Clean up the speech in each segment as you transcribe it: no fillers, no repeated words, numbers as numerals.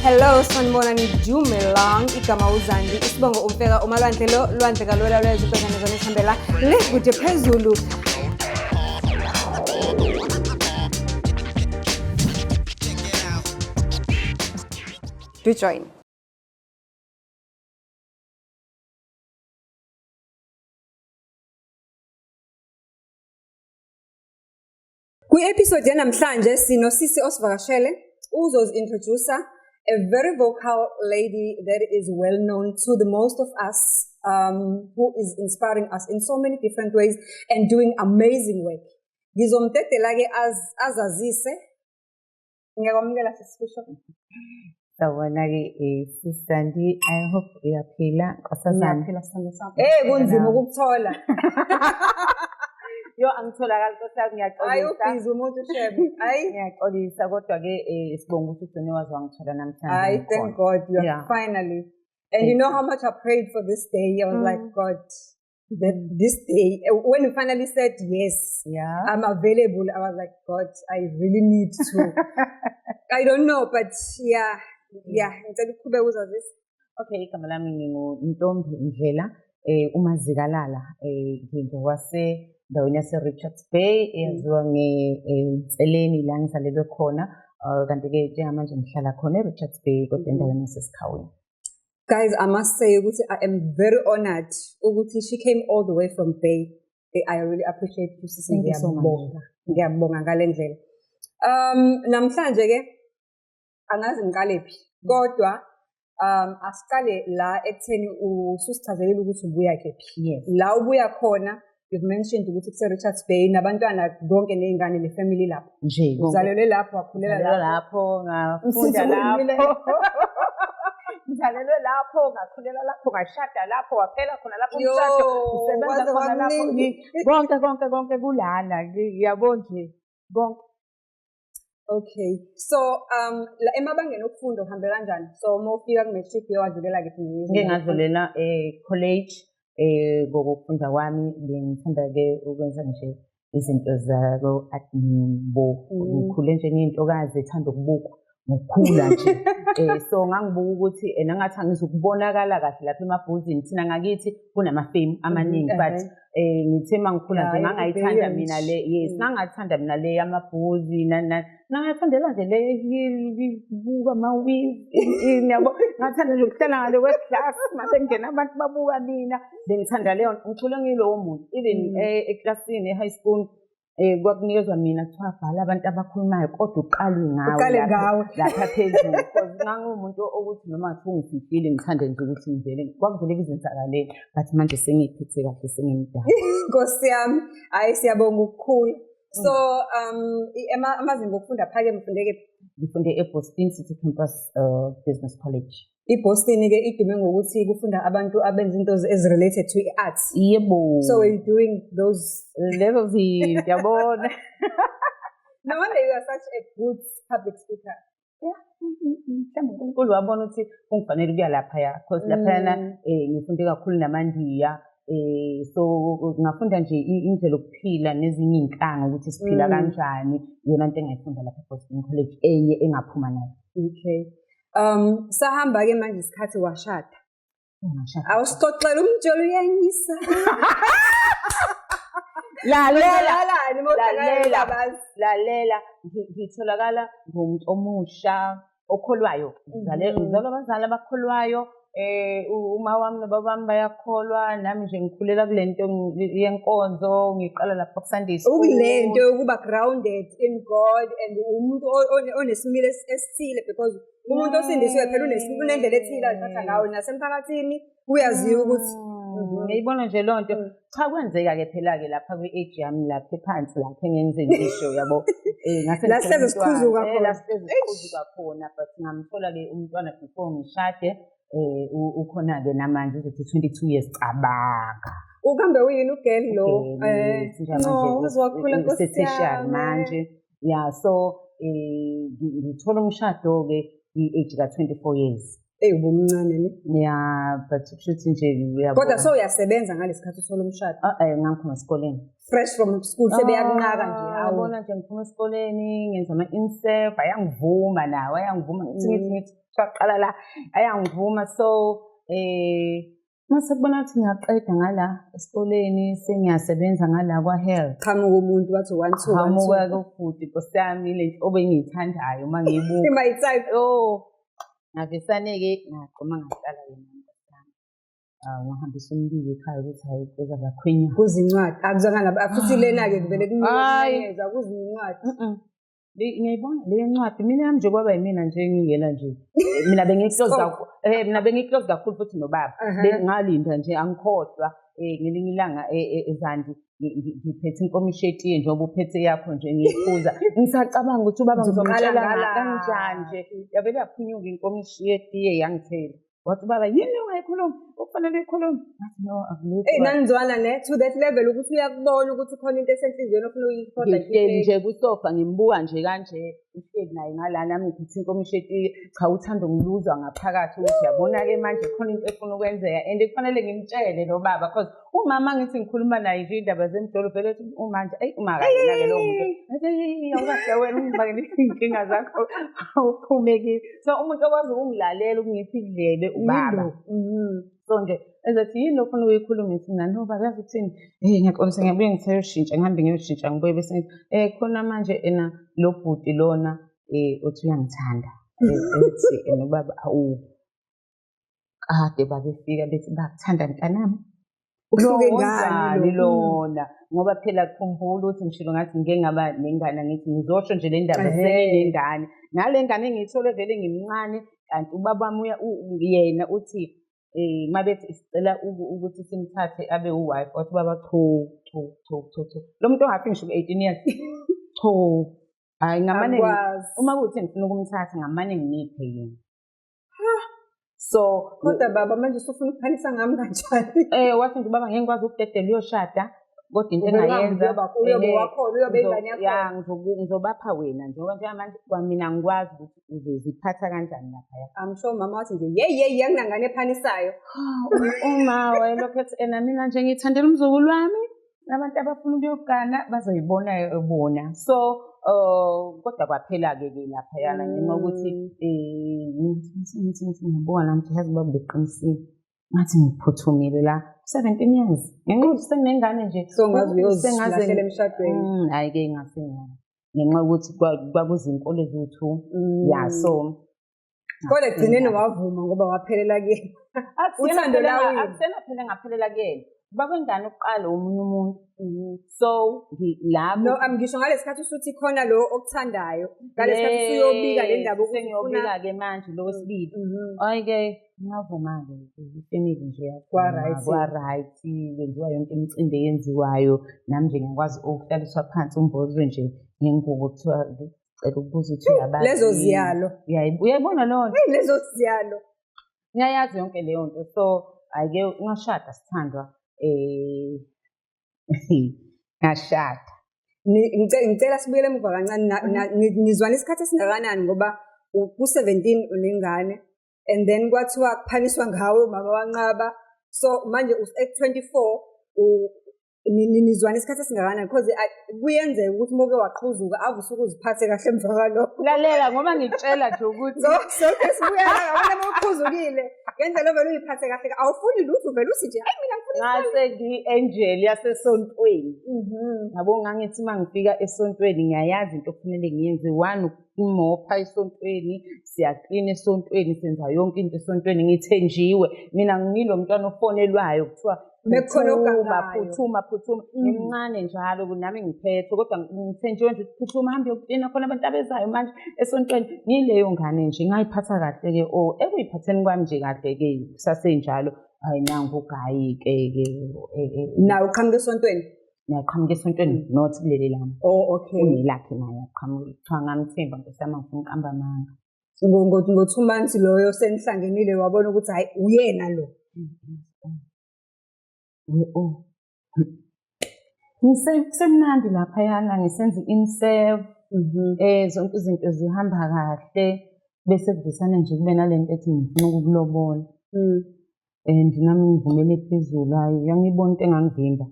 Hello, sanibonani Dumelang, igama uZandi, isibongo umfeka umalwandle lo lwandle kalwela lwezibhekane zihambela le kude phezulu. Do join. Kwi-episode yanamhlanje sinosisi osivakashele uzozi-introducer, a very vocal lady that is well known to the most of us, who is inspiring us in so many different ways and doing amazing work. Ngizomtetela-ke azazise. Ngiyakwamukela sisifisho. Sawona-ke sisandi, I hope uyaphila nkosazana. Ngiyaphila sithando sami. Kunzima ukukuthola. Yo angitholakala nkosazana, ngiyaxolisa. Hayi ubhizi umuntu shebe. Hayi ngiyaxolisa kodwa-ke sibonga ukuthi ugcine wazi wangithola namhlanje. Hayi, thank God you're finally. And you know how much I prayed for this day. I was like, God, this day, when you finally said yes, I'm available, I was like, God, I really need to. I don't know, but yeah. Okay, igama lami nginguNtombi Ndlela, umazikalala, ngingowasendaweni yase-Richards Bay, eyaziwa ngeTseleni la ngizalelwe khona, kanti-ke njengamanje ngihlala khona e-Richards Bay kodwa endaweni yaseSikhaweni. Guys, I must say, I am very honored. She came all the way from Bay. I really appreciate you, Sisi. Thank you so much. Ngiyabonga ngale ndlela. Namhlanje ke angazi ngiqalephi. Kodwa asiqale la ekutheni ususichazelile ukuthi ubuya kephi. Yes. La ubuya khona, you've mentioned ukuthi kuse Richards Bay nabantwana bonke nezingane nefamily lapho. Nje. Uzalelwe lapho, wakhulela lapho, ngafunda lapho. Ngizalelwe lapho, ngakhulela lapho, ngashada lapho, waphela khona lapho umshado, usebenza khona lapho. Konke kulana, ngiyabona nje konke. Okay, so emabangeni okufunda uhambe kanjani? So uma ufika ku-matric uyawadlulela kephi? Ngike ngadlulela college ngokufunda kwami, bengithanda-ke ukwenza nje izinto zako-admin. Ngikhule nje ngiyintokazi ethanda ukubukwa ngokukhula nje. So ngangibuka ukuthi nangathi angizukubonakala kahle lapha emabhuzini, thina ngakithi kunamafemu amaningi, but ngithe mangikhula nje ngangayithanda mina le, yes, ngangathanda mina le yamabhuzi ngangayithandela nje le buka ama-weave, yabo, ngathanda nje ukuhlala ngale weclass, mase ngena abantu babuka mina, bengithanda leyo, ngikhule ngilowo muntu. Even eklasini e-high school kwakunikezwa mina kuthiwa bhala abantu abakhulumayo kodwa uqale ngawe lapha phezulu, because ngangumuntu ukuthi noma kuthiwa ngififile ngithande nje ukuthi ngivele kwakuvele kuzenzakalele, but manje sengiyiphethe kahle sengimdala. Nkosi yami, hayi siyabonga ukukhula. So amazinga okufunda phakeme ufundeke? Ngifunde eBoston City Campus Business College. IBoston-ke idume ngokuthi kufunda abantu abenza into related to arts. Yebo. So we're doing those levels, yabona. No wonder you are such a good public speaker. Mhlawumbe uNkulunkulu wabona ukuthi kungifanele ukuya laphaya, because laphayana ngifunde kakhulu namandiya. So ngafunda nje indlela yokuphila nezinye izinhlanga ukuthi siphila kanjani, yona into engayifunda lapha eBoston College enye engaphuma nayo. Okay. Sahamba ke manje isikhathi washada. Awusixoxela umjolo uyanyisa. Lalela, ngitholakala ngumuntu omusha okholwayo. Ngizalwa abazali abakholwayo. Uma wami nobaba wami bayakholwa, nami nje ngikhulela kule nto yenkonzo, ngiqala lapha ku-Sunday school. Ukule nto yokuba grounded in God and umuntu onesimilo esithile, because umuntu osindisiwe phela unendlela ethile ayithatha ngayo nasemphakathini uyaziwa ukuthi ngiyibona nje leyo nto. Cha, kwenzeka-ke phela-ke lapha kwi-age yami lapha ephansi lapha engenze ngisho, yabo. Laseze sikhuzuka khona, but ngamthola-ke umntwana before ngishade. Ukhona-ke namanje uzothi 22 years cabanga. Ukambe uyini ugeli lo? Usetertiary manje. Yeah, so ngithola umshado-ke i-age ka-24 years. Ubumncane ne? Yeah, but kushuthi nje Kodwa so uyasebenza ngalesikhathi uthola umshado. Ngiphuma esikoleni. Fresh from school sebeyakunqaka nje. Yabona nje ngiphuma esikoleni ngenza ama-insef ayangivuma nawe ayangivuma ngithi saqala la ayangivuma so mase kubona ukuthi ngiyaqeda ngala esikoleni sengiyasebenza ngala kwa-health. Qhamuka umuntu wathi 1 2 qamuka kubhuti Nkosi yami le nto obengiyithandayo uma ngiyibuka. Imayithatha. Ngavesane-ke ngagquma ngaqala yena ngahambisa umbiko ekhaya ukuthi hayi kweza zakhwinya kuzincwadi akuzwanga futhi lena-ke kuvele kunikeza kuzincwadi. Ngiyayibona le ncwadi mina yami nje kwaba yimina nje ngingena nje mina bengiclose kakhulu mina bengiclose kakhulu futhi nobaba bengalinda nje angikhohlwa ngelinye ilanga eZandi ngiphethe inkomishi yetiye njengoba uphethe yakho nje ngiyiphuza ngisacabanga ukuthi ubaba ngizomtshela kanjani nje yavele yaphunyuka inkomishi yetiye yangithela wathi baba yini ungayikhuluma okufanele uyikhulume ngathi no akulutho nanizwana ne to that level ukuthi uyakubona ukuthi khona into esenhliziyweni ofuna uyikhoda nje kusofa ngimbuka nje kanje uhleli naye ngala nami ngiphethe inkomishi yetiye cha uthanda ngiluzwa ngaphakathi ukuthi yabona-ke manje khona into efuna ukwenzeka and kufanele ngimtshele lo baba because umama ngithi ngikhuluma naye nje indaba zemidolo vele ethi umanje ungakayena-ke lowo muntu athi awukahle wena ungibakele iy'nkinga zakho awuphume kimi so umuntu okwazi ukungilalela ukungipha idlebe ubaba so nje ezathi yini ofuna uyikhuluma ngithi mina no baba yazi ukuthini ngiyaxolisa ngiyabuye ngithele ushintsha ngihambe ngiyoshintsha ngibuye bese ngithi khona manje lo bhuti lona uthi uyangithanda ethi ubaba kade babefika bethi bakuthanda mntanami uhluke ngani lona ngoba phela kukhumbula ukuthi ngishilo ngathi ngike ngaba nengane ngithi ngizosho nje le ndaba senengane nale ngane engiyithole vele ngimncane kanti ubaba wami yena uthi mabethi isicela ukuthi simthathe abe uwife wathi baba cho lo muntu ongafiki ngisho 18 years cho hayi ngamane uma kuthi ngifuna ukumthatha ngamane nginiphe yena so kodwa baba manje usufuna ukuphanisa ngami kanjani wathi nje baba ngeke ngikwazi ukudedela uyoshada kodwa into engayenza uyobe wakhona uyobe ingane yakho ngizobapha wena njengoba njengamanje kwamina ngikwazi ukuthi uzoziphatha kanjani laphaya I'm sure mama wathi nje yeyi anginangane ephanisayo uma lokho ethi mina nje ngithandela umzukulu wami nabantu abafuna ukuyogana bazoyibona bona so kodwa kwaphela-ke laphayana ngenxa yokuthi ngithi ngiyabonga namhlanje yazi baba beqinisile ngathi ngiphuthumile la 17 years ngenxa yokuthi senginengane nje so ngazi uyozilahlela emshadweni hhayi-ke ngasengane ngenxa yokuthi kwakuzinkolo zethu ya so kodwa ekugcineni wavuma ngoba waphelela kuyena uthando lawini akusenaphela ngaphelela kuyena bakwengane ukuqala omunye umuntu so labo no ngisho ngalesikhathi usuthi khona lo okuthandayo ngalesikhathi usuyobika le ndaba sengiyobika-ke manje lo wesibili hayi-ke ngavuma-ke ifamily nje kwa-right kwenziwa yonke imicimbi eyenziwayo nami nje ngiyakwazi ukuhlaliswa phansi umbozwe nje ngengubo kuthiwa cela ukubuza ukuthi uyabazi lezo ziyalo uyayibona leyo nto lezo ziyalo ngiyayazi yonke leyo nto so hhayi-ke ungashada sithandwa ngashada ngicela sibuyele emuva kancane nizwana isikhathi esingakanani ngoba ku-17 unengane and then kwathiwa kuphaniswa ngawe umama wanqaba so manje u-24 nizwana isikhathi esingakanani because kuyenzeka ukuthi uma uke waqhuzuka ave usuke uziphathe kahle emva kwalokho lalela ngoba ngitshela nje ukuthi soke sibuyela ngabona uma uqhuzukile ngendlela ovele uyiphathe kahle awufuni lutho uvele uthi nje hayi mina ngase ngiyi-angel yasesontweni yabo ngangithi uma ngifika esontweni ngiyayazi into okufanele ngiyenze one ukumopha esontweni siyaklina esontweni senza yonke into esontweni ngithenjiwe mina ngilo mntwana ofonelwayo kuthiwa phuthuma ngimncane njalo nami ngiphethe kodwa ngithenjiwe nje phuthuma hambe yokuklina khona abantu abezayo manje esontweni ngileyo ngane nje ngayiphatha kahle-ke ekuyiphatheni kwami nje kahle-ke kusasenjalo hayi nangu ugayi-ke nawe uqhamuka esontweni ngiyaqhamuka esontweni not kuleli lami okay unelakhe naye aqhamuka kuthiwa ngamthemba Nkosi yami angifuna uqamba amanga ngo-2 months loyo senihlangenile wabona ukuthi hayi uyena lo kusemnandi laphayana ngisenza i-insef zonke izinto zihamba kahle bese kuvesana nje kube nalento ethi ngifuna ukukulobola. And nami ngivumele phezulu, hayi yangibona into engangivimba.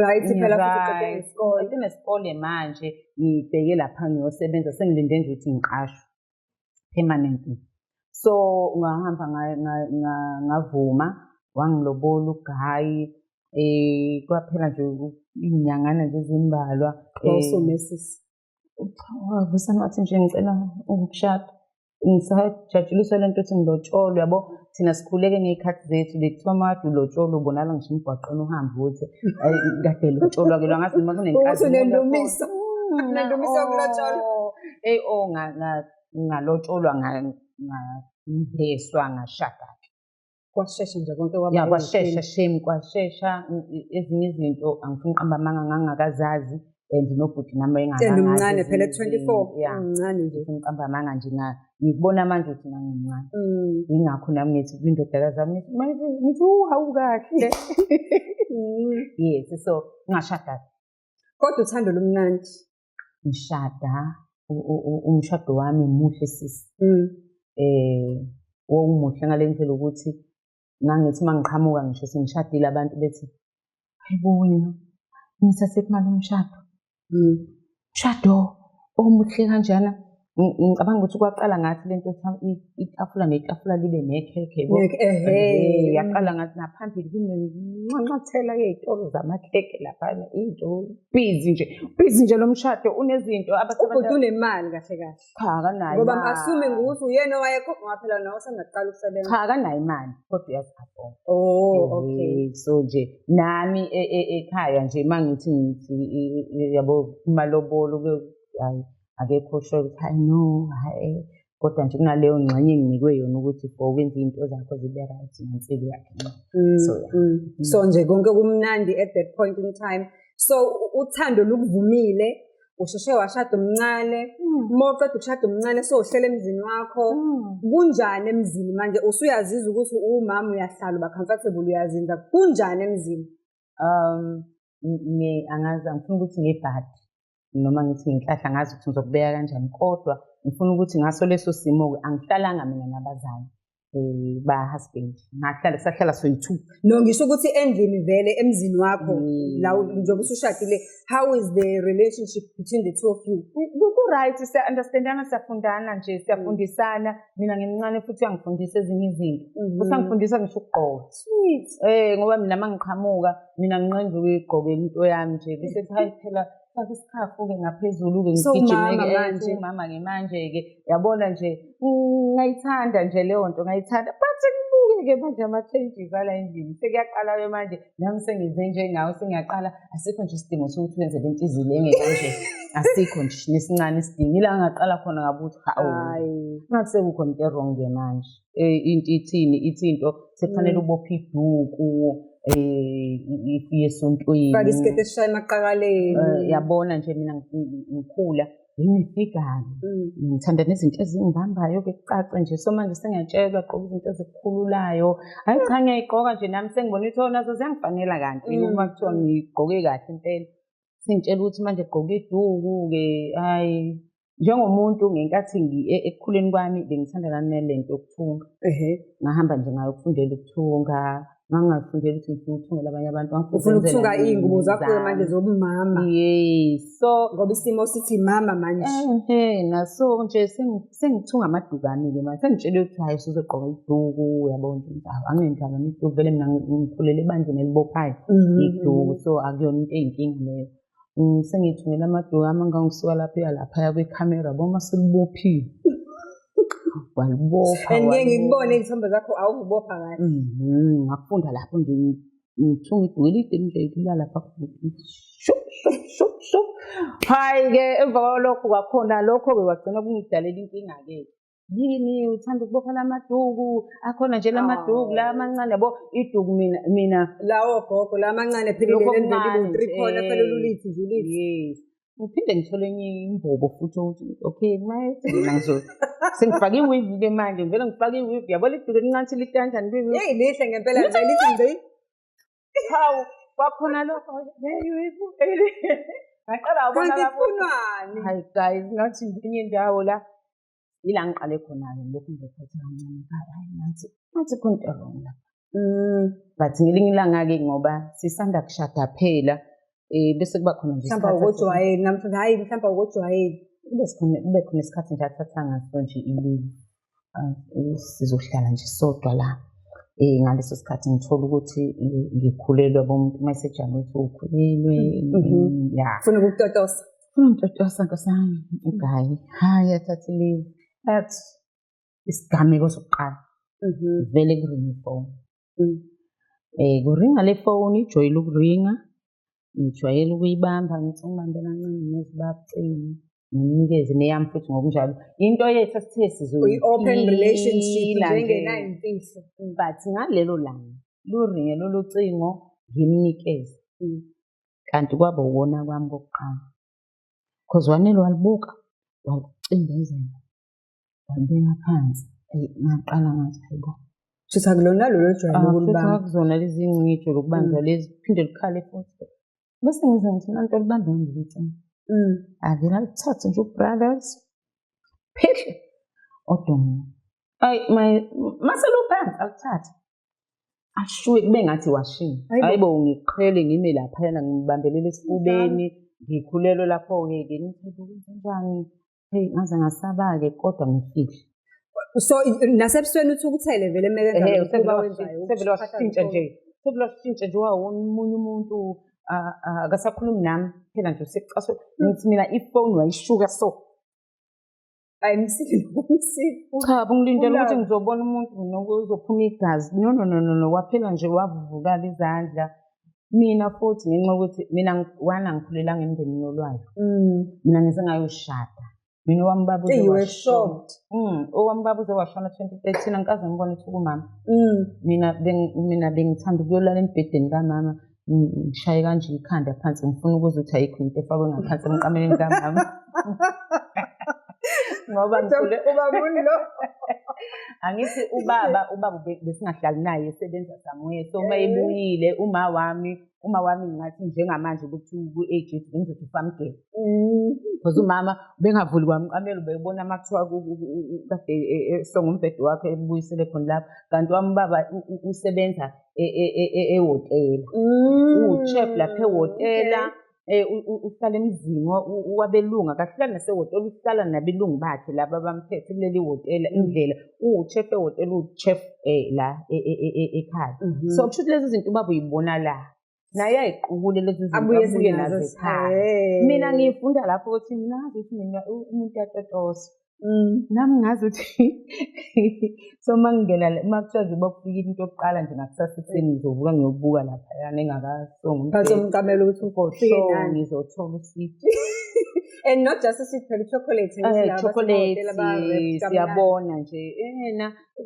Right phela futhi isikole. Nginesikole manje ngibheke lapha ngiyosebenza sengilinde nje ukuthi ngiqashwe permanently. So ngahamba ngavuma wangilobola uGayi kwaphela nje inyangana nje ezimbalwa. Awusomesisi. Wavusana wathi nje ngicela ukukushada. Ngisajatshuliswa lento ethi ngilotsholo yabo thina sikhuleke ngey'khathi zethu bekuthiwa mawade ulotsholo ubonakala ngisho emgwaqeni uhamba ukuthi kade lotsholwa-ke lwangazi noma kunenkazi unendumiso yokulotsholo. Ngalotsholwa ngabheswa ngashada-ke. Kwashesha nje konke kwashesha shame kwashesha. Ezinye izinto angifuni uqamba amanga ngangakazazi and nobhuti nami engangumncane phela 24 umncane nje ngifuna uqamba amanga nje ngikubona manje ukuthi ngingumncane. Yingakho nami ngithi kwindodakazi zami ngithi hawu kahle. Yes, so ngashada. Kodwa uthando lumnandi. Ngishada umshado wami muhle sisi. Wawumuhle ngale ndlela ukuthi ngangithi mangiqhamuka ngisho sengishadile abantu bethi hayibo wena ngithathe kumali umshado. Umshado omuhle kanjana. Ngicabanga ukuthi kwaqala ngathi lento itafula netafula libe nekhekhe yabo. Yaqala ngathi ngaphambili kunenxanxathela yey'tolo zamakhekhe laphana into busy nje lo mshado unezinto ubhuti unemali kahle kahle. Cha akanayo ngoba ngasume ukuthi uyena owayekhokha ngaphela nawe usengaqala ukusebenza. Cha akanayo imali kodwa uyaziphafoma. Okay. So nje nami ekhaya nje mangithi yabo kumalobolo hayi akekho sure ukuthi hayi no hayi kodwa nje kunaleyo ngxenye enginikwe yona ukuthi for ukwenza izinto zakho zibe right nansiki yakhe. So nje konke kumnandi at that point in time. So uthando lukuvumile usheshe washada umncane mawuqeda ukushada umncane so uhlele emzini wakho kunjani emzini manje usuyaziza ukuthi umama uyahlala uba comfortable uyazinza kunjani emzini? Angazi angifuni ukuthi ngebhadi noma ngithi ngihlahla ngazi ukuthi ngizokubeka kanjani kodwa ngifuna ukuthi ngaso leso simo angihlalanga mina nabazali ba-husband sahlala soyi-two. No ngisho ukuthi endlini vele emzini wakho la njengoba usushadile how is the relationship between the two of you? Ku-right siya-understandana siyafundana nje siyafundisana mina ngimncane futhi uyangifundisa ezinye izinto usangifundisa ngisho ukugqoka. Sweet. Ngoba mina mangiqhamuka mina nginqenje ukuyigqokela into yami nje bese hayi phela faka isikhafu-ke ngaphezulu-ke ngigijime umama-ke manje-ke yabona nje ngayithanda nje leyo nto ngayithanda but ngibuke-ke manje ama-changes ala endlini sekuyaqala-ke manje nami sengize njengawe sengiyaqala asikho nje isidingo sokuthi wenze le nto izile engekanje asikho nje nesincane isidingo ila ngaqala khona ngabe ukuthi hayi ngathi sekukhona into erong-ke manje into ithinto sekufanele ubophe iduku ifiye esontweni faka isiketi esishaya emaqakaleni yabona nje mina ngikhula ngifika-ke ngithanda nezinto ezingibambayo-ke kucace nje so manje sengiyatshelwa gqoka izinto ezikhululayo hayi cha ngiyayigqoka nje nami sengibona ukuthi nazo ziyangifanela kanti uma kuthiwa ngigqoke kahle impela sengitshela ukuthi manje gqoke iduku-ke hayi njengomuntu ngenkathi ekukhuleni kwami bengithanda nalento yokuthunga ngahamba nje ngayokufundela ukuthunga ngangafundela ukuthi ngifuna ukuthungela abanye abantu ufuna ukuthunga iy'ngubo zakho manje zobumama. Yes, so ngoba isimo sithi mama manje naso nje sengithunga amadukami-ke manje sengitshele ukuthi hayi usuzogqoka iduku uyabona nje anginendaba neduku vele mina ngikhulela ebandleni elibophayo iduku so akuyona into eyinkinga leyo. Sengiyithungela amaduku ami ngangisuka lapha laphaya kwekhamera boma selibophile walibopha and ngeke ngikubone izithombe zakho awuzibopha kahle. Ngakufunda lapho nje ngithunga iduku elide nje ilala lapha shup hayi-ke emva kwalokho kwakhona lokho-ke kwagcina kungidalela inkinga-ke yini uthanda ukubopha lamaduku akhona nje lamaduku la amancane yabo iduku mina lawo gogo la amancane phela leli 3 khona phela ulithi nje ulithi. Yes ngiphinde ngithole enye imbobo futhi ukuthi okay manje mina sengifake iwivi-ke manje ngivele ngifake iwivi yabo liduku elincane lithi kanjani hey lihle ngempela nje lithi nje hawu kwakhona lokho iwivi ngaqala wabona kanti funwani hayi guys ngathi ngenye indawo la ila ngiqale khona-ke lokhu ngirephotha kancane hayi ngathi kunto wrong lapha. But ngelinye ilanga-ke ngoba sisanda kushada phela bese kuba khona nje mhlawumbe ukojwayeli namhlanje hhayi mhlawumbe ukojwayeli kube khona isikhathi nje athatha ngaso nje i-leave sizohlala nje sodwa la. Ngaleso sikhathi ngithola ukuthi ngikhulelwe bomuntu mesejana ukuthi ukhulelwe ya ufuna ukukutotosa umtotosa nkosami ugayi hayi athatha i-leave athi isigameko sokuqala vele kuringa ifoni kuringa le foni ijwayele ukuringa ngijwayele ukuyibamba ngithi ngibambela kancane nezibabucingo ngimnikeze neyami futhi ngokunjalo into yethu asithe open relationship njengenayo imfihlo but ngalelo langa luringe lolu cingo ngimnikeze kanti kwaba uwona kwami kokuqala because wanele walibuka walicindezela walibeka phansi ngaqala ngathi hayibo futhi akulona lolo jwayele ukulibamba akuzona lezi ngcijo lokubanjwa lezi phinde likhale futhi bese ngize ngithi nanto libambe ngilicingo avela alithathe nje u-brothers phihle odumo ayi maseluphansi alithathe ashuye kube ngathi washini hayibo ngiqhele ngime laphayana ngibambelele esifubeni ngikhulelwe lapho-ke ngithi kwenzenjani hey ngaze ngasaba-ke kodwa ngifihle so nasebusweni uthi ukuthele vele sevele washintsha nje omunye umuntu akasakhulumi nami phela nje usecaswe ngithi mina ifoni wayishuka so cha bungilindela ukuthi ngizobona umuntu nokuzophuma igazi no waphela nje wavuvukala izandla mina futhi ngenxa yokuthi mina angikhulelanga emndenini yolwayo mina ngize ngayoshada mina owami baba uzowashona 2013 angikaze ngibone ukuthi kumama mina bengithanda ukuyolala embhedeni kamama ngishaye kanje ikhanda phansi ngifuna ukuzwa ukuthi ayikho into efakwe ngaphansi emqameleni kamama ngoba angithi ubaba besingahlali naye esebenza samuye so uma ebuyile uma wami ngathi njengamanje ukuthi ku-age yethu bengizothi ufamgele because umama bengavuli kwamqamelo ubebona uma kuthiwa kade esonga umbhede wakhe ebuyisele khona lapho kanti wami ubaba usebenza ehhotela u-chef lapha ehhotela uhlala emzini wabelungu akahlala nasehhotela uhlala nabelungu bakhe laba abamphethe kuleli hhotela indlela uwu-chef ehhotela uwu-chef la ekhaya so kusho ukuthi lezi zinto ubaba uyibona la naye ayiqukule lezi zinto abuye nazo ekhaya mina ngifunda lapho ukuthi mina ngazi ukuthi mina umuntu uyatotosa nami ngazi ukuthi so mangingena uma kuthiwa nje bakufika into yokuqala nje ngakusasa ekuseni ngizovuka ngiyobuka laphayana engakasongi umqamelo ukuthi ngizothola uswidi and not just a sweet phela chocolate siyabona nje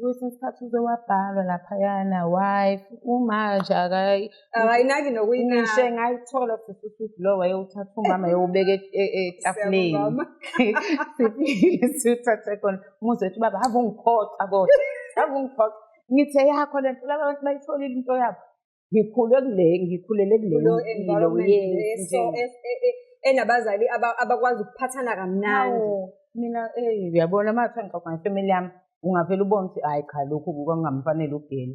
kwesinye isikhathi uzowabhalwa laphayana wife umanje akayinaki ngisho ngayithola futhi uswidi lo wayewuthatha umama yewubeka etafuleni siwuthathe khona umuzi wethu baba have ungiphoxa kodwa ngithe yakho le nto laba bantu bayitholile into yabo ngikhulele kule enabazali abakwazi ukuphathana kamnandi mina uyabona uma kuthiwa ngixoxa ngefamily yami ungavele ubone ukuthi hayi cha lokhu kungamfanele ugele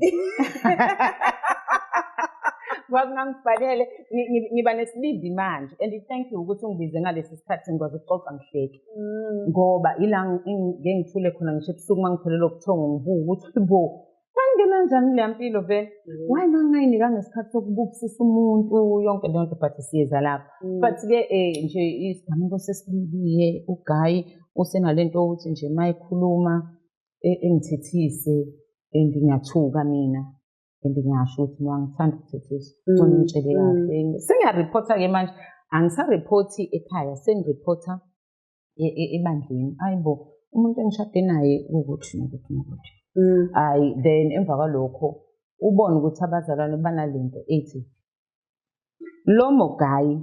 kwakungangifanele ngiba nesibindi manje and thank you ukuthi ungibize ngalesi sikhathi ngikwazi ukuxoxa ngihleke ngoba ila ngengithule khona ngisho ebusuku uma ngiphelele ubuthongo ngibuka ukuthi bo ngangena njani le mpilo vele why nangayinikanga isikhathi sokubukisisa umuntu yonke leyo nto but siyeza lapho but-ke nje isigameko sesibili-ke uGayi usenalento yokuthi nje uma ekhuluma engithethise and ngiyathuka mina and ngiyasho ukuthi mina ngithanda ukuthethisa ngitshele kahle sengiyareporta-ke manje angisarepoti ekhaya sengirepota ebandleni ayibo umuntu engishade naye ukuthi nokuthi hayi then emva kwalokho ubone ukuthi abazalwane banalento ethi lo moGayi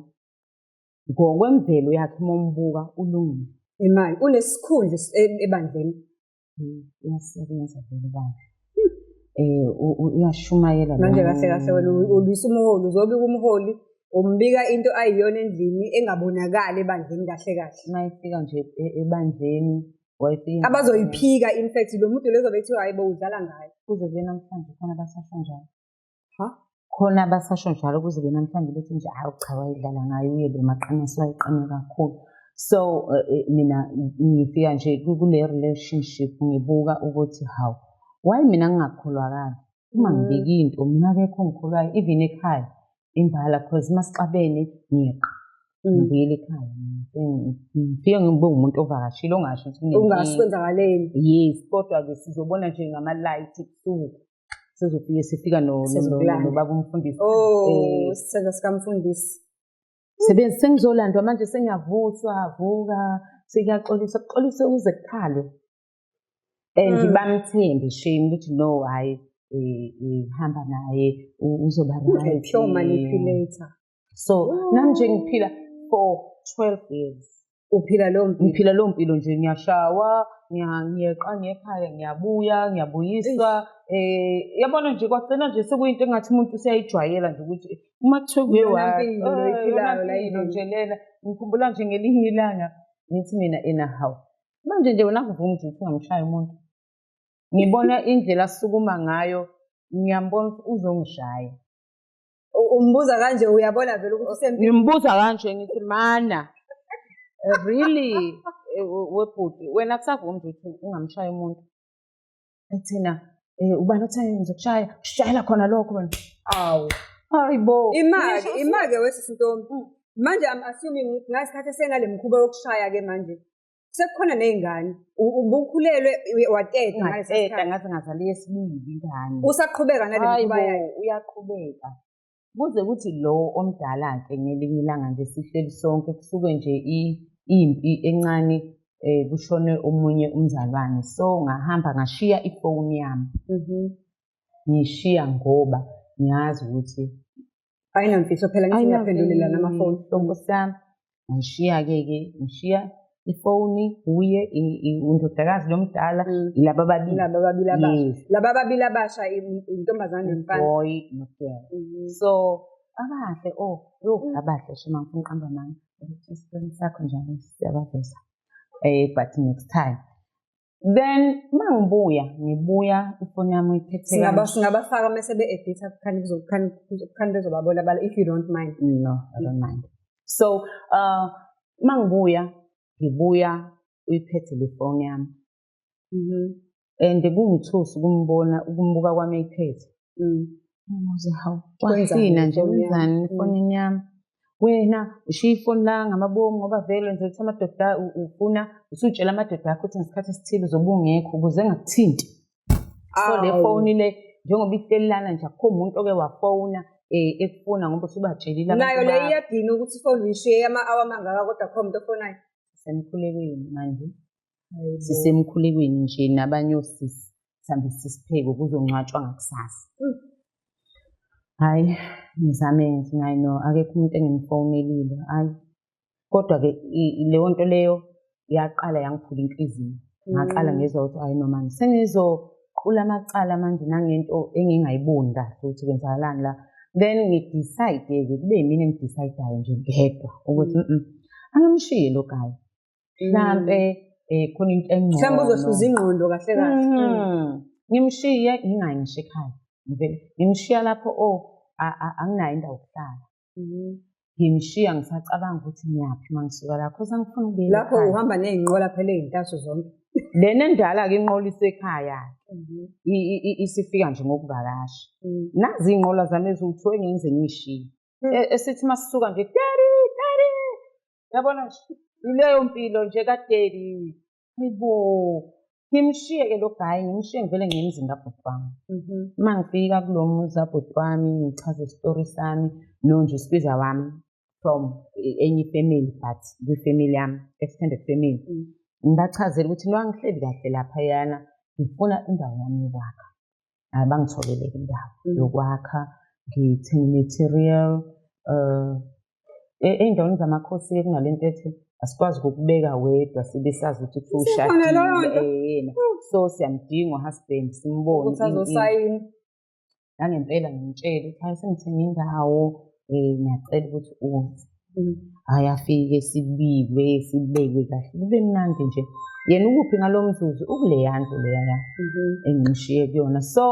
ngokwemvelo yakhe mombuka ulungile imali unesikhundla ebandleni uyasebenza vele bandla uyashumayela manje kahle wena ulwisa umholi uzobika umholi umbika into ayiyona endlini engabonakali ebandleni kahle mayifika nje ebandleni wayefika abazoyiphika in fact lo muntu lezobe kuthiwa hayi bo udlala ngayo kuze kube namhlanje khona abasasho njalo ha khona abasasho njalo kuze kube namhlanje bethi nje hawu cha wayedlala ngayo uye lo maqiniso wayeqine kakhulu so mina ngifika nje kule relationship ngibuka ukuthi hawu why mina ngingakholwakala uma ngibika into mina akekho ngikholwayo even ekhaya imbala because masixabene ngiyeqa ngibuyele ekhaya ngifike ngibe umuntu ovakashile ongasho ukuthi ungasikwenzakaleni yes kodwa-ke sizobona nje ngama-light ebusuku sizofike sifika nobaba umfundisi sithetha sikamfundisi sengizolandwa manje sengiyavuthwa avuka kuxolisa ukuze kukhalwe and bamthembe shame ukuthi no hhayi hamba naye uzoba right pure manipulator so nami nje ngiphila for 12 years uphila ngiphila leyo mpilo nje ngiyashawa ngiyeqa ngekhaya ngiyabuyiswa yabona nje kwagcina nje sekuyinto engathi umuntu useyayijwayela nje ukuthi uma kuthiwa kuye waphilayo nje lena ngikhumbula nje ngelinye ilanga ngithi mina enahawu manje nje wena kuvuma nje ukuthi ungamshaya umuntu ngibona indlela asukuma ngayo ngiyambona ukuthi uzongishaya umbuza kanje uyabona vele ukuthi usempilweni ngimbuza kanje ngithi mana really webhuti wena kusavuma nje ukuthi ungamshaya umuntu ethina ubani othanda ngizokushaya shayela khona lokho wena awu hayibo imake wesisintombi manje I'm assuming ngasikhathi senale mkhuba yokushaya ke manje sekukhona nezingane ubukhulelwe wateta ngasikhathi ngathi ngazali yesibili ingane usaqhubeka nale mkhuba yakhe uyaqhubeka kuze kuthi lo omdala ke ngelinye ilanga nje sihleli sonke kusuke nje impi encane kushone omunye umzalwane so ngahamba ngashiya ifoni yami ngishiya ngoba ngiyazi ukuthi ayinamfihlo phela ngithi ngiyaphendulela namafoni Nkosi yami ngishiya-ke ngishiya ifoni uye indodakazi lomdala laba ababili abasha intombazane nomfana boy no-girl so abahle abahle shema ngifuna uqamba mami isipeni sakho njalo siyabaveza but next time then ngibuya ifoni yami iphethe singabafaka mase be-editha kukhani bezobabona bala if you don't mind no I don't mind so ngibuya uyiphethe le phone yami and kungithusi ukumbuka kwami eyiphethe ngibuze hawu wasina nje wenzani efonini yami wena ushiya ifoni la ngamabomu ngoba vele nje ukuthi amadoda ufuna usutshela amadoda akho ukuthi ngesikhathi esithile uzobe ungekho ukuze engakuthinti so le phone le njengoba ihleli lana nje akukho umuntu oke wafona ekufuna ngoba usubatshelile nayo le iyadina ukuthi ifoni uyishiye ama-hour amangaka kodwa akukho umuntu ofonayo sisemkhulekweni manje sisemkhulekweni nje nabanye osisi sihambisa isipheko kuzongcwatshwa ngakusasa hayi ngizame ngithi nayi no akekho umuntu engimfonelile hayi kodwa-ke leyo nto leyo yaqala yangiphula inhliziyo ngaqala ngezwa ukuthi hayi no mani sengizoqula amacala manje nangento engingayiboni kahle ukuthi kwenzakalani la then ngidicide-ke kube yimina engidicidayo nje ngedwa ukuthi angamshiye lo guy mhlampe khona into engcono mhlawumbe uzohluza ingqondo kahle kahle ngimshiye ngingayi ngisho ekhaya ngimshiya lapho anginayo indawo yokuhlala ngimshiya ngisacabanga ukuthi ngiyaphi uma ngisuka la cause angifuna ukubuyela lapho uhamba ney'nqola phela ey'ntathu zonke lena endala-ke inqola isekhaya isifika nje ngokuvakasha nazi iy'nqola zami eziwu-2 engengize ngiy'shiye esithi uma sisuka nje daddy yabona nje ileyo mpilo nje kaderi hayibo ngimshiye-ke lo guy ngimshiye ngivele ngiye emzini kabhuti wami uma ngifika kulo muzi kabhuti wami ngichaze isitori sami nonje usibiza wami from enye ifamily but kwifamily yami extended family ngibachazela ukuthi ngihleli kahle laphayana ngifuna indawo yami yokwakha bangitholeleke indawo yokwakha ngithenge material ey'ndaweni zamakhosi-ke kunalento ethi asikwazi ukukubeka wedwa sibe sazi ukuthi ushadile yena so siyamdinga uhusband simbone nangempela ngimtshele ukuthi hayi sengithenge indawo ngiyacela ukuthi uze hhayi afike sibekwe kahle kube mnandi nje yena ukuphi ngalomzuzu ukuleya ndlu leya engishiye kuyona. So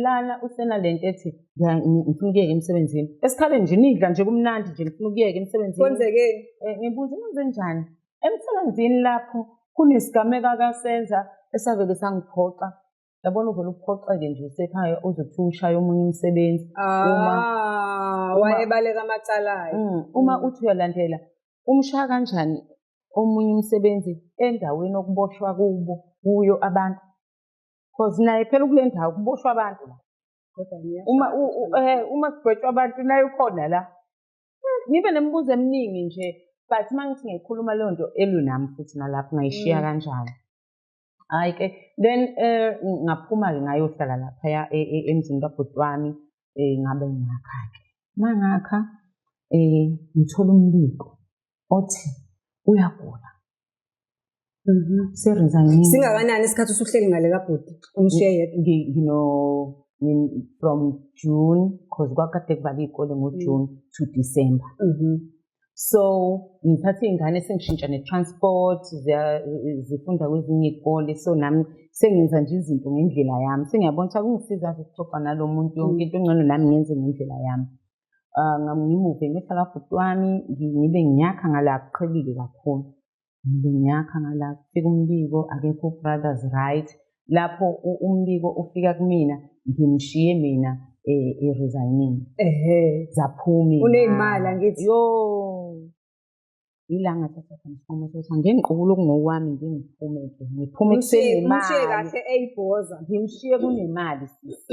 lana usenalento ethi ngifuna ukuyeka emsebenzini esikhaleni nje nidla nje kumnandi nje ngifuna ukuyeka emsebenzini. Kwenzekeni? Ngibuza kwenze njani emsebenzini lapho kunesigameka akasenza esavele sangiphoxa. Yabona uvela uphoxeke nje usekhaya uzothi ushaya omunye umsebenzi. Wayebaleka amacalayo. Uma uthi uyalandela umshaya kanjani omunye umsebenzi endaweni okuboshwa kuyo abantu. Because naye phela kule ndawo kuboshwa abantu la. Uma kubhetshwa abantu naye ukhona la. Ngibe nemibuzo eminingi nje but mangithi ngikhuluma leyo nto elunami futhi nalapho ngayishiya kanjani. Hayi ke then ngaphuma-ke ngayohlala laphaya emzini kabhuti wami ngabe ngakha-ke. Mangakha ngithola umbiko othi uyagula. Seresign. Singakanani isikhathi usuhleli ngale kabhuti umshiye yedwa? From June because kwakade kuvalwe iy'kole ngoJune to December. So ngithathe iy'ngane sengishintsha ne-transport zifunda kwezinye iy'kole. So nami sengenza nje izinto ngendlela yami. Sengiyabona ukuthi akungisiza ukuxoxa nalo muntu yonke into engcono nami ngenze ngendlela yami. Ngimuve ngiyohlala kabhuti wami ngibe ngiyakha ngala kuqhelile kakhulu. Ngibe ngiyakha ngala kufika umbiko akekho brothers right. Lapho umbiko ufika kumina ngimshiye mina resigning. Zaphuma. Uney'mali angithi? Ilanga thatha isinqumo sokuthi angengiqubula okungokwami ngiphume-ke. Ngiphume kusenemali. Umshiye kahle eyibhoza. Ngimshiye kunemali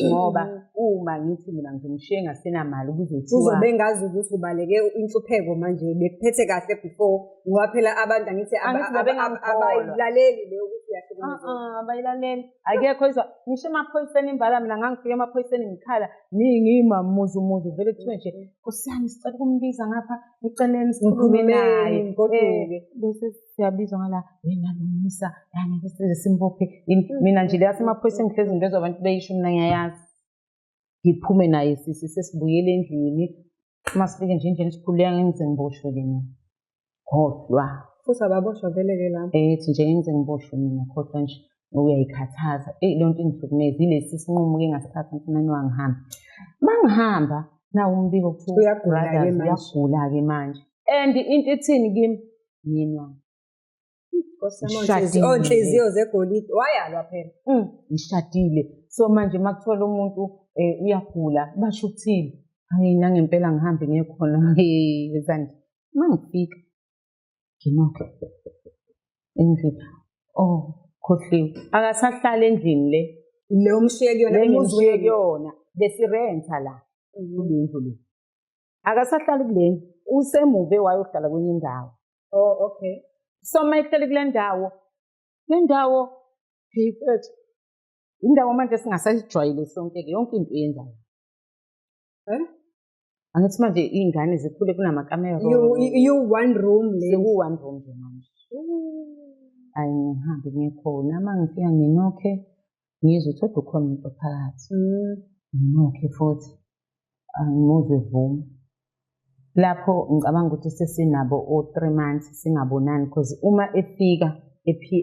ngoba uma ngithi mina ngimshiye ngasenamali kuzothiwa. Uzobe ngazi ukuthi ubaleke inhlupheko manje bekuphethe kahle before ngoba phela abantu angithi abayilaleli leyo ukuthi uyahlukumezeka. Abayilaleli. Akekho izwa ngisho emaphoyiseni imbala mina ngangifika emaphoyiseni ngikhala ngiyimumuzu vele kuthiwe nje Nkosi yami sicela ukumbiza ngapha eceleni sikhulume naye. Bese siyabizwa ngala wena Lungisa yani bese simbophe mina nje la semaphoyiseni ngihlezi ngizwa abantu beyisho mina ngiyayazi. Ngiphume naye sesibuyele endlini masifike nje endlini sikhuleka ngenze ngiboshwe mina. Kodwa futhi ababoshwa vele-ke lapho. Ethi nje ngenze ngiboshwe mina kodwa nje uyayikhathaza. Leyo nto ingihlukumeza ilesi sinqumo-ke engasithatha mfumane wangihamba. Mangihamba nawo umbiko kuthiwa uyagula-ke manje. And into ethini kimi mina onhliziyo zegolide wayalwa phela. Ngishadile. So manje makuthola umuntu uyagula basho ukuthini. Hayi nangempela ngihambe ngiye khona ezandi. Mangifika nginoke endlini. Khohliwe akasahlala endlini le umshiye kuyona emuzweni kuyona besirenta la kule ndlu le. Akasahlali kule usemuve wayohlala kwenye indawo. Okay. So mayihleli kule ndawo phefethu indawo manje singasayijwayele sonke-ke yonke into yenzayo. Angithi manje iy'ngane zikhule kunamakamero. You one room le. Seku-one room nje manje. Hayi ngihambe ngiye khona mangifika nginokhe ngizwe ukuthi kodwa ukhona umuntu phakathi. Nginokhe futhi angimuzwe vuma. Lapho ngicabanga ukuthi sesinabo 3 months singabonani because uma efika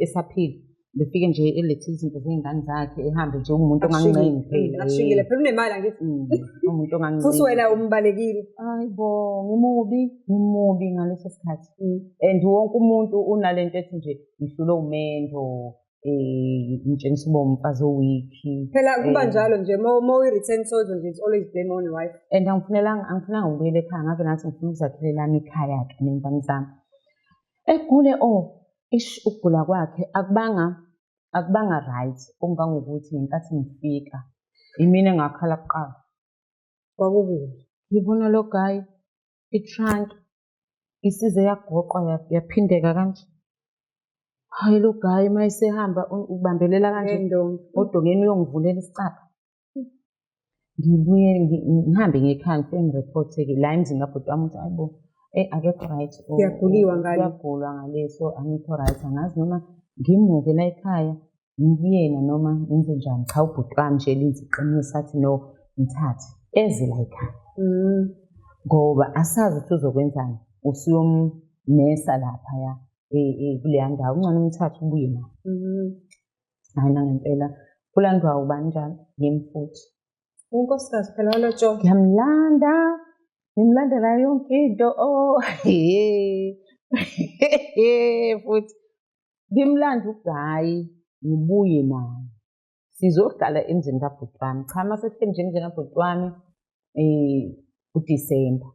esaphila befike nje elethe izinto zey'ngane zakhe ehambe nje umuntu ongangincengi phela. Ashikile phela unemali angithi. Umuntu ongangincengi. Futhi wena umbalekile. Hayi bo ngimubi ngaleso sikhathi. And wonke umuntu unalento ethi nje ngihlule umendo ngitshengisa uba umfazi owikhi. Phela kuba njalo nje uma uyi-return soldier nje it's always blame on your wife. And angifunanga ukubuyela ekhaya ngave nathi ngifuna ukuzakhelela lami ikhaya-ke ney'ngane zami. Egule ukugula kwakhe akubanga right okungangokuthi ngenkathi ngifika imina engakhala kuqala. Kwakukubi. Ngibona lo guy i-trunk isize yagoqwa yaphindeka kanje. Hayi lo guy mayesehamba ubambelela kanje odongeni uyangivulela isicapha. Ngibuye ngihambe ngekhaya ngifike ngireport-ke la emzini kabhuti wami ukuthi hayibo akekho right. Kuyagulwa ngale. Kuyagulwa ngaleso angikho right angazi noma ngimuve la ekhaya ngikuyena noma ngenze njani. Cha ubhuti wami nje linze iqiniso athi no ngithathe eze la ekhaya. Ngoba asazi ukuthi uzokwenzani usuyomnesa laphaya kuleya ndawo ungcono umthathe ubuye nawo. Hayi nangempela kulandwa ubani njalo yimi futhi. Unkosikazi phela walotsholwa. Ngimlandela yonke into futhi ngimlanda uGayi ngibuye naye sizohlala emzini kabhuti wami. Cha masesihleli nje emzini kabhuti wami uDisemba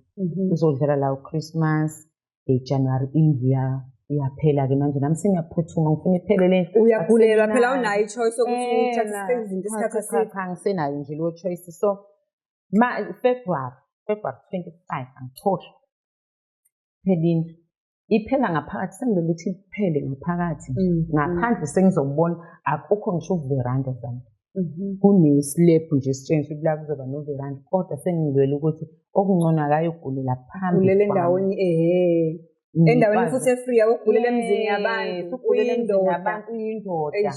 uzodlala la uChristmas, January iyaphela-ke manje nami sengiyaphuthuma ngifuna iphele le nto. Uyagulelwa phela awunayo i-choice yokuthi uthathe izinto isikhathi eside. Cha angisenayo nje leyo choice. So February 25 angithosha phelile iphela ngaphakathi sengilele ukuthi iphele ngaphakathi ngaphandle sengizobona akukho ngisho uveranda zami kunesilebhu nje sitshengisa ukuthi la kuzoba noveranda kodwa sengilwele ukuthi okungcono akayogulela phambili ulele endaweni endaweni futhi efree awugulela emzini yabantu uyindoda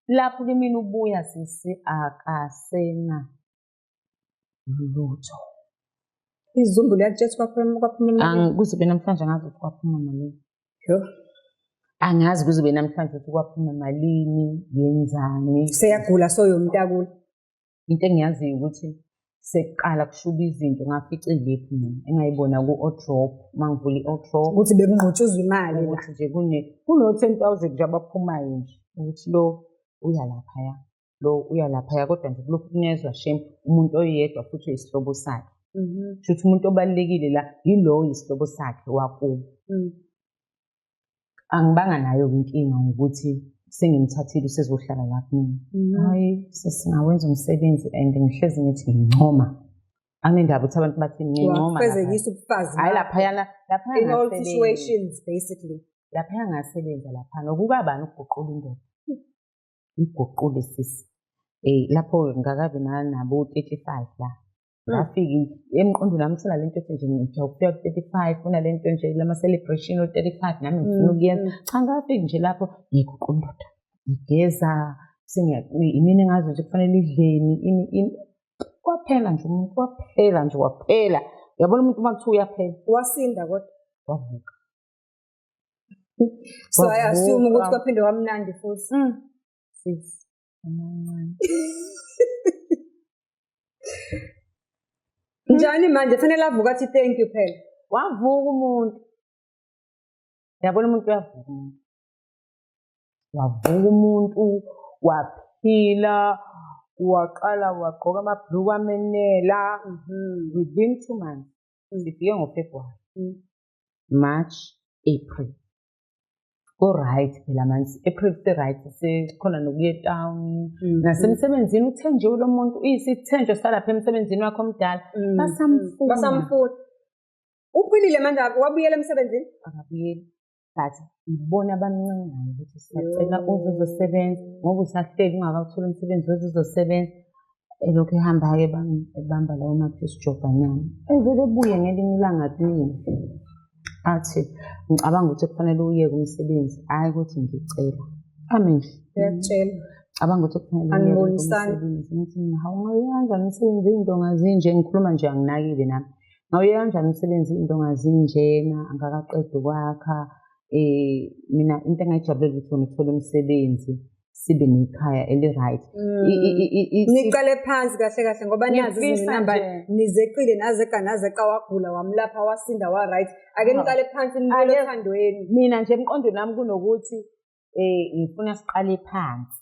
lapho ke mina ubuya sisi akasena lutho. Izumbu liyakutshela kwaphuma kuze namhlanje angazi ukuthi kwaphuma malini. Angazi kuze namhlanje ukuthi kwaphuma malini yenzani. Seyagula soyomntakula. Into engiyaziyo ukuthi sekuqala kushuba izinto ngafica ilephu mina engayibona ku-Odrop mangivula i-Odrop ukuthi bekungqutshuzwa imali ukuthi nje kuno-10,000 nje abaphumayo nje ukuthi lo uyalaphaya lo uyalaphaya kodwa nje kulokhu kunezwa shame umuntu oyedwa futhi uyisihlobo sakhe. Shuthi umuntu obalulekile la yilo yisihlobo sakhe wakubo. Angibanga nayo inkinga ngokuthi sengimthathile usezohlala lapha mina. Hayi sesingawenza umsebenzi and ngihlezi ngithi ngincoma. Anginendaba ukuthi abantu bathi ngincoma. Fezekisa ubufazi. Hayi laphayana in all situations basically. Laphaya ngasebenza lapha nokubabani ukuguqula indoda. Iguqule sisi. Lapho ngakabi nabo 35 la. Ngafika emqondweni nami sena lento nje ngijawufika ku-35 kunalento nje lama celebration o-35 nami ngifuna ukuyenza. Cha ngafika nje lapho ngiguqula indoda. Ngigeza imini engazi nje kufanele idleni ini kwaphela nje umuntu waphela. Uyabona umuntu makuthiwa uyaphela. Wasinda kodwa wavuka. So I assume ukuthi kwaphinde wamnandi futhi. Sis. Amancane. Njani manje fanele avuka athi thank you phela. Wavuka umuntu. Yabona umuntu uyavuka umuntu. Wavuka umuntu waphila waqala wagqoka amabhluku amenela within 2 months. Sifike ngoFebruary. March, April. Right phela manje April right sekhona nokuya town nasemsebenzini uthenjiwe lo muntu uyisithenjo salapha emsebenzini wakho omdala basamfuna uphilile manje wabuyela emsebenzini akabuyeli but ibona abamncengayo ukuthi siyacela uzosebenza ngoba usahleli ungakawuthola umsebenzi ozosebenza elokhu ehamba ke ebamba lawo maphisi jobanyana evele ebuye ngelinye ilanga kimi athi ngicabanga ukuthi kufanele uyeke umsebenzi hayi ukuthi ngicela amen ngiyacela cabanga ukuthi kufanele uyeke umsebenzi ngithi mina hawu ngayenza umsebenzi indonga zinje ngikhuluma nje anginakile nami ngawuyenza kanjani umsebenzi indonga zinjena angakaqedi ukwakha mina into engayijabulela ukuthi wena uthole umsebenzi sibe nekhaya eli-right. Niqale phansi kahle kahle ngoba niyazi izinamba nizeqile nazeqa wagula wamlapha wasinda wa-right. Ake niqale phansi nibuyele othandweni. Mina nje emqondweni nami kunokuthi ngifuna siqale phansi.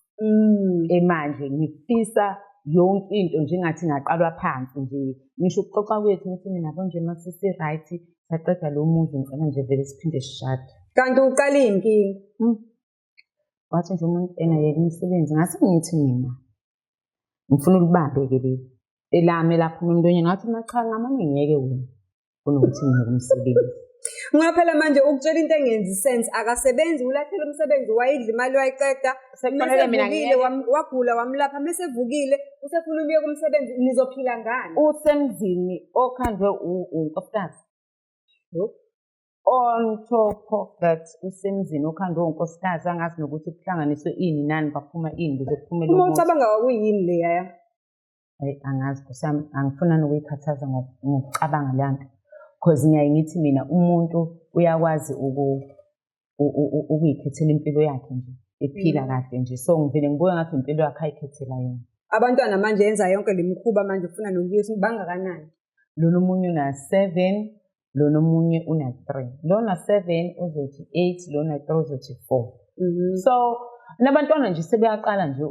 Manje ngifisa yonke into nje engathi ngaqalwa phansi nje. Ngisho ukuxoxa kwethu ngithi mina yabo nje masisi-right saqeda lo muzi ngicela nje vele siphinde sishade. Kanti uqala iy'nkinga. Wathi nje umuntu engayeka umsebenzi ngase ngithi mina ngifuna ukubambe-ke leli elami elaphuma emntonyeni ngathi mina cha ngamane ngiyeke wena kunokuthi ngiyeke umsebenzi. Ngaphela manje ukutshela into engenzi sense akasebenzi ulahlele umsebenzi wayidla imali wayiqeda mesevukile wagula wamlapha mesevukile usefuna ukuyeka umsebenzi nizophila ngani? Usemzini okhandwe unkosikazi. On top of that usemzini okhandwe unkosikazi angazi nokuthi kuhlanganiswe ini nani baphuma ini bese kuphumela umuntu ucabanga kwakuyini leya? Hayi angazi kusami angifuna nokuyikhathaza ngokucabanga le nto because ngiyaye ngithi mina umuntu uyakwazi ukuyikhethela impilo yakhe nje ephila kahle nje. So ngivele ngibuye ngathi impilo yakhe ayikhethela yona. Abantwana manje yenza yonke le mikhuba manje ufuna nokuyisa bangakanani? Lona omunye una-7, lona omunye una-3. Lona 7 uzothi 8, lona 3 uzothi 4. So nabantwana nje sebeyaqala nje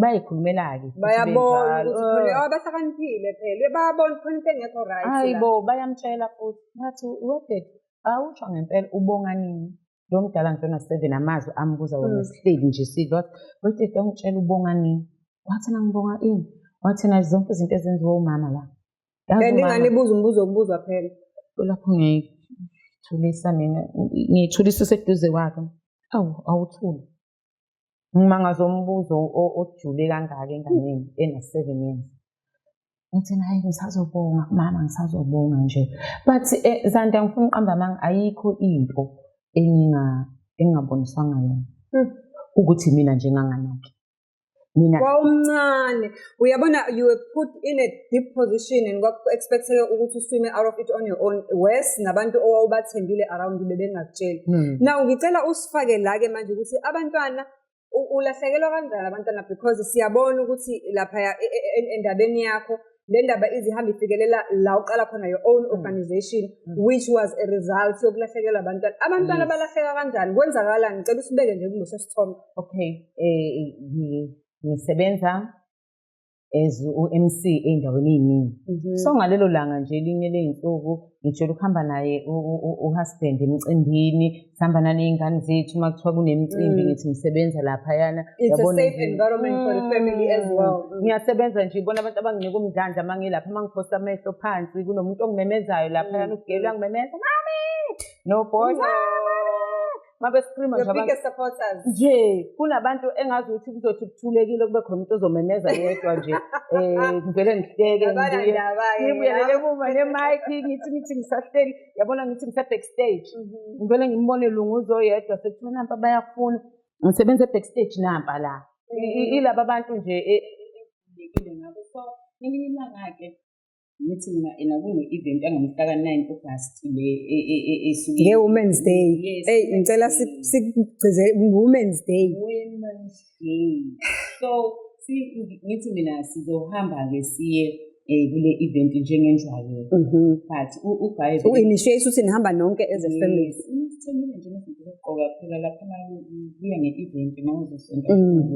bayikhulumela-ke. Bayabona ukuthi bahlakaniphile phela, bayabona khona into engekho right. Hayibo, bayamtshela futhi bathi wedade awusho ngempela ubonga nini. Lo mdala nje ona-7 amazwi ambuza wona sihleli nje sidla wathi wedade ungitshela ubonga nini. Wathina ngibonga ini? Wathina zonke izinto ezenziwa umama la. Ngingani umbuzo okubuzwa phela. Lapho ngiyithulisa mina, ngiyithulisa seduze kwakhe. Awuthuli. Ngimangaza umbuzo ojule kangaka enganeni ena-7 years. Ngithina hayi ngisazobonga mama, ngisazobonga nje. But Zanda ngifuna uqamba amanga, ayikho into engingaboniswanga yona ukuthi mina nje nganganaki. Wawumncane uyabona, you were put in a deep position and expected ukuthi uswime out of it on your own. Worse nabantu owawubathembile around bebengakutsheli. Now ngicela usifake la ke manje ukuthi abantwana ulahlekelwa kanjani abantwana, because siyabona ukuthi lapha endabeni yakho le ndaba izihamba ifikelela la uqala khona your own organization, which was a result yokulahlekelwa abantwana balahleka kanjani, kwenzakalani? Ngicela usibeke nje kuleso sithombe. Okay, ngisebenza as u-MC ey'ndaweni ey'ningi. So ngalelo langa nje elinye ley'nsuku ngijwayele ukuhamba naye u-husband emcimbini, sihamba naney'ngane zethu uma kuthiwa kunemicimbi ngithi ngisebenza laphayana. It's a safe environment for the family as well. Ngiyasebenza nje, ibona abantu abanginika umdlandla uma ngilapha, uma ngiphosta amehlo phansi kunomuntu ongimemezayo laphayana, uGeli uyangimemeza, mami nobhoda mabesicreama nje biggest supporters nje. Kunabantu engazi ukuthi kuzothi kuthulekile kube khona umuntu ozomemeza yedwa nje. Ngivele ngihleke ngibuyelele kuma nemike ngithi ngisahleli, yabona ngithi ngisa-backstage. Ngivele ngimbone Lunguzo yedwa sekuthiwa nampa bayafuna ngisebenza e-backstage nampa la. Ilaba abantu nje engibekile ngabo. So ngelinye ilanga-ke ngithi mina kune-event engamhlaka 9 August le esukile nge-Women's Day. Hey, ngicela sikugcize Women's Day. So ngithi mina sizohamba-ke siye kule event njengenjwayelo. But uGaye u-initiate ukuthi nihamba nonke as a family. Ngithengile nje nezinto zokugqoka phela laphana kuya nge-event mawuzosonto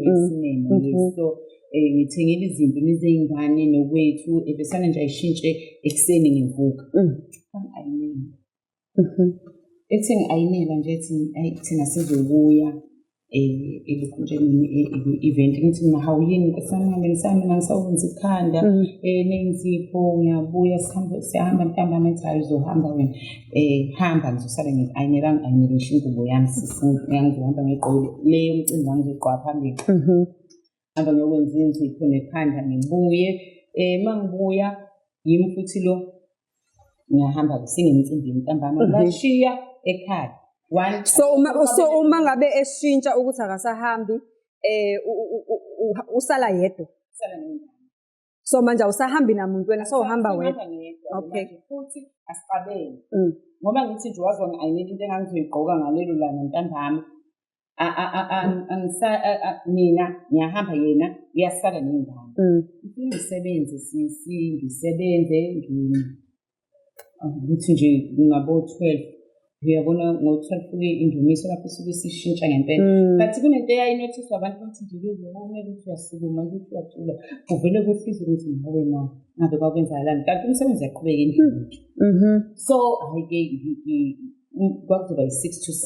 esineme. So ngithengile izinto nezey'ngane nokwethu ebesana nje ayishintshe ekuseni ngivuka. Ayinela. Ethi ayinela nje ethi thina sizobuya elokhunjeni event. Ngithi mina hawuyini nkosamami ngisamina ngisawwenza ikhanda nenzipho ngiyabuya sihamba ntambama ethi hayi uzohamba wena hamba ngizosala ngithi ayinelanga ayinelisha ingubo yami ngizohamba ngigqoke leyo mcimbi wami ngizogqoka phambili. Hamba ngiyokwenza inzipho nekhanda ngibuye. Uma ngibuya yimi futhi lo ngiyahamba singemcimbini ntambama ngashiya ekhaya. So uma ngabe eshintsha ukuthi akasahambi usala yedwa. So manje awusahambi namuntu wena, so uhamba wedwa. Okay. Futhi asicabene. Ngoba ngithi nje wazona ayinele into engangizoyigqoka ngalelo langa ntambama. Mina ngiyahamba yena uyasala ney'ngane. Ngisebenze ngisebenze ngithi nje ngabo-12. Uyabona ngo-12 indumiso lapho isuke sishintsha ngempela. But kunento eyayinothiswa abantu bathi nje kumele ukuthi uyasukuma ukuthi uyacula uvele kufisa ukuthi ngabe ngabe kwakwenzakalani, kanti umsebenzi yaqhubeka endlini. So hhayi-ke kwakuzoba yi-6 to 6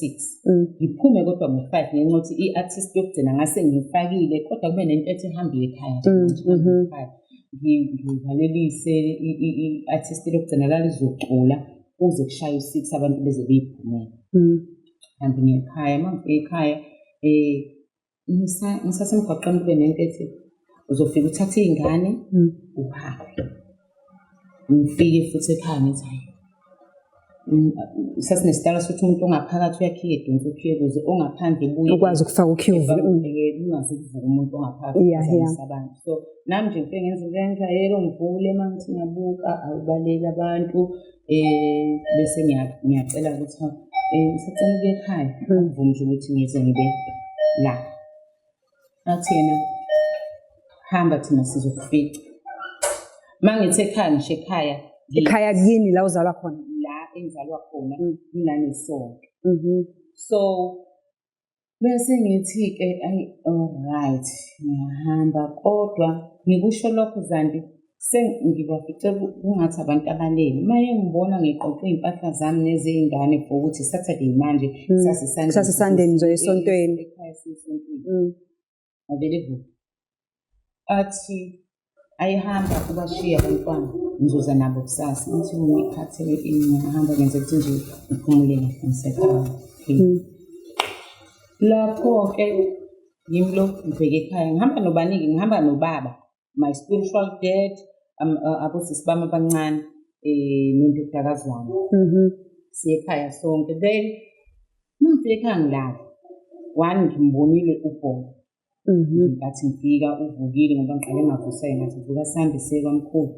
ngiphume kodwa ngo-5 ngenxa yokuthi i-artist yokugcina ngase ngiyifakile, kodwa kube nento ethi ehambe ekhaya ngivalelise i-artist lokugcina lalizocula kuze kushaye u-6 abantu beze beyiphumele. Hambe ngekhaya, uma ngifike ekhaya ngisasemgwaqeni kube nento ethi uzofika uthathe iy'ngane uhambe. Ngifike futhi ekhaya ngithi hayi sasinesitalo sokuthi umuntu ongaphakathi uyakhiyeka edonsa ukhiye ukuze ongaphandle buye ukwazi ukufaka ukhiye ungaze kuvuka umuntu ongaphakathi abantu. So nami nje ngifike ngenza njenjayelo ngivule uma ngithi ngiyabuka awubaleki abantu bese ngiyacela ukuthi ngisacela ukuya ekhaya angivumi nje ukuthi ngize ngibe la. Athi yena hamba thina sizokufica. Uma ngithi ekhaya ngisho ekhaya Ekhaya kini la uzalwa khona. la engizalwa khona kunanesonto. So bese ngithi-ke alright ngiyahamba kodwa ngikusho lokho Zandi sengibafice kungathi abantu abalele. Maye ngibona ngiqoqe iy'mpahla zami nezey'ngane for ukuthi Saturday manje SaseSunday nje esontweni. Ekhaya sisesontweni. Avele vuka. Athi ayihamba ubashiya abantwana ngizoza nabo kusasa. Ngithi ngikhathele ngiyahamba ngenze ukuthi nje ngiphumule kahle ngisekhaya. Lapho-ke yimlo ngibheke ekhaya ngihamba nobaningi ngihamba nobaba my spiritual dad abosisi bami abancane nendodakazi wami siye ekhaya sonke. Then mangifika ekhaya ngilala one ngimbonile ubhola ngathi ngifika uvukile ngoba ngiqale ngavusa ngathi vuka Sandi sekwamkhulu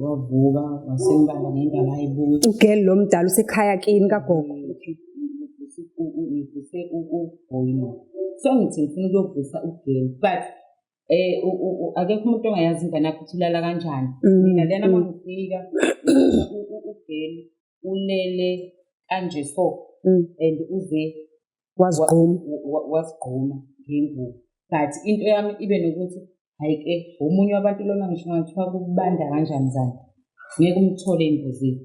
wavuka wasengibala ngendaba ayibuka ugel lo mdala usekhaya kini kagogo. Ngivuse uBoyini. So ngithi ngifuna ukuyovusa ugel but akekho umuntu ongayazi ingane yakhe ukuthi ulala kanjani. Mina lena mangifika ugel ulele kanje so and uze wazigquma ngengubo. But into yami ibe nokuthi hayi-ke omunye wabantu lona ngisho ngathiwa kubanda kanjani Zandi ngeke umthole engozini.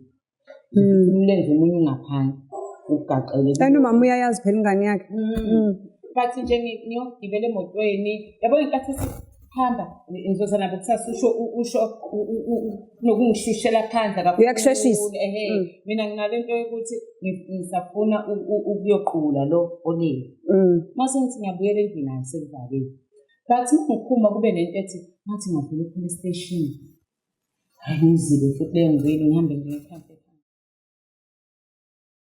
Umlenze omunye ungaphansi ugaqele. Umama uyayazi phela ingane yakhe. But nje ngiyogibela emotweni yabo inkathi sihamba ngizoza nabo kusasa usho nokungishushela phandle kakhulu. Uyakusheshisa. Mina nginalento yokuthi ngisafuna ukuyoqula lo olele. Mase ngithi ngiyabuyela endlini hayi sekuvalile. But ngikhuma kube nento ethi ngathi ngavula police station. Hayi ngizibe futhi leyo ngiveli ngihambe ngiye ekhaya.